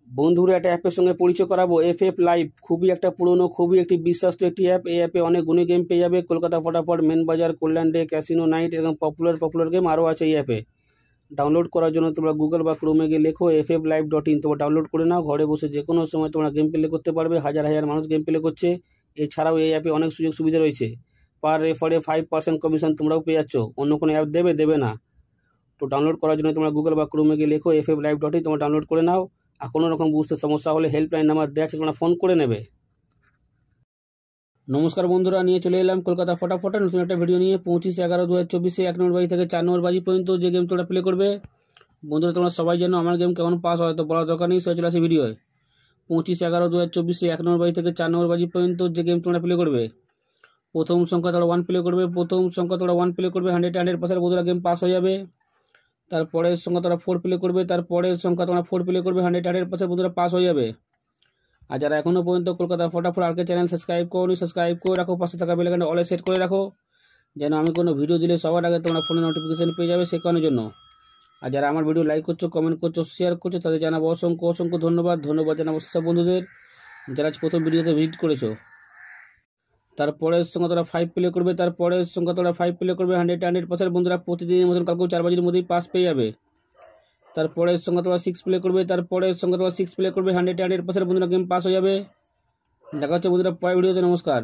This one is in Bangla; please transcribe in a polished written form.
বন্ধুরা, একটা অ্যাপের সঙ্গে পরিচয় করাবো। এফএফ লাইভ খুবই একটা পুরনো, খুবই একটি বিশ্বস্ত একটি অ্যাপ। এই অ্যাপে অনেক গুণী গেম পেয়ে যাবে। কলকাতা ফটাফট, মেন বাজার, কল্যাণ ডে, ক্যাসিনো নাইট, এরকম পপুলার গেম আরও আছে এই অ্যাপে। ডাউনলোড করার জন্য তোমরা গুগল বা ক্রোমে গিয়ে লেখো fflive.in, তোমরা ডাউনলোড করে নাও। ঘরে বসে যে কোনো সময় তোমরা গেম প্লে করতে পারবে। হাজার হাজার মানুষ গেম প্লে করছে। এছাড়াও এই অ্যাপে অনেক সুযোগ সুবিধা রয়েছে। পার রেফারে 5% কমিশন তোমরাও পেয়ে যাচ্ছ। অন্য কোনো অ্যাপ দেবে না। তো ডাউনলোড করার জন্য তোমরা গুগল বা ক্রোমে গিয়ে লেখো fflive.in, তোমরা ডাউনলোড করে নাও। আর কোনো রকম বুঝতে সমস্যা হলে হেল্পলাইন নাম্বার দেওয়া আছে, তোমরা ফোন করে নেবে। নমস্কার বন্ধুরা, নিয়ে চলে এলাম কলকাতা ফটাফটে নতুন একটা ভিডিও নিয়ে। 25/11/2024 1 নম্বর বাজি থেকে 4 নম্বর বাজি পর্যন্ত যে গেম তোমরা প্লে করবে। বন্ধুরা, তোমরা সবাই জানো আমার গেম কেমন পাস হয়, তো বলার দরকার নেই, চলে আসে ভিডিওয়। 25/11/2024 1 নম্বর বাজি থেকে 4 নম্বর বাজি পর্যন্ত যে গেম তোমরা প্লে করবে। প্রথম সংখ্যা তোমরা 1 প্লে করবে। প্রথম সংখ্যা তোমরা 1 প্লে করবে, 100% বন্ধুরা গেম পাস হয়ে যাবে। তারপরের সংখ্যা তোমরা 4 প্লে করবে। তারপরের সংখ্যা তোমরা 4 প্লে করবে, 100% বন্ধুরা পাস হয়ে যাবে। আর যারা এখনও পর্যন্ত কলকাতা ফটাফট আরকে চ্যানেল সাবস্ক্রাইব করোনি, সাবস্ক্রাইব করে রাখো। পাশে থাকা বেল আইকনটা অলে সেট করে রাখো, যেন আমি কোনো ভিডিও দিলে সবার আগে তোমরা ফোনে নোটিফিকেশন পেয়ে যাবে, সে কারণের জন্য। আর যারা আমার ভিডিও লাইক করছো, কমেন্ট করছো, শেয়ার করছো, তাদের জানাবো অসংখ্য ধন্যবাদ জানাবো সেসব বন্ধুদের যারা প্রথম ভিডিওতে ভিজিট করেছো। তারপরের সংখ্যা তোমরা 5 প্লে করবে। তারপরের সংখ্যা তোমরা 5 প্লে করবে, 100% বন্ধুরা প্রতিদিনের মতন কালকেও 4 বাজির মধ্যেই পাস পেয়ে যাবে। তারপরের সংখ্যা তোমরা 6 প্লে করবে। তারপরের সংখ্যা তোমরা 6 প্লে করবে, 100% বন্ধুরা গেম পাস হয়ে যাবে। দেখা হচ্ছে বন্ধুরা পরের ভিডিওতে। নমস্কার।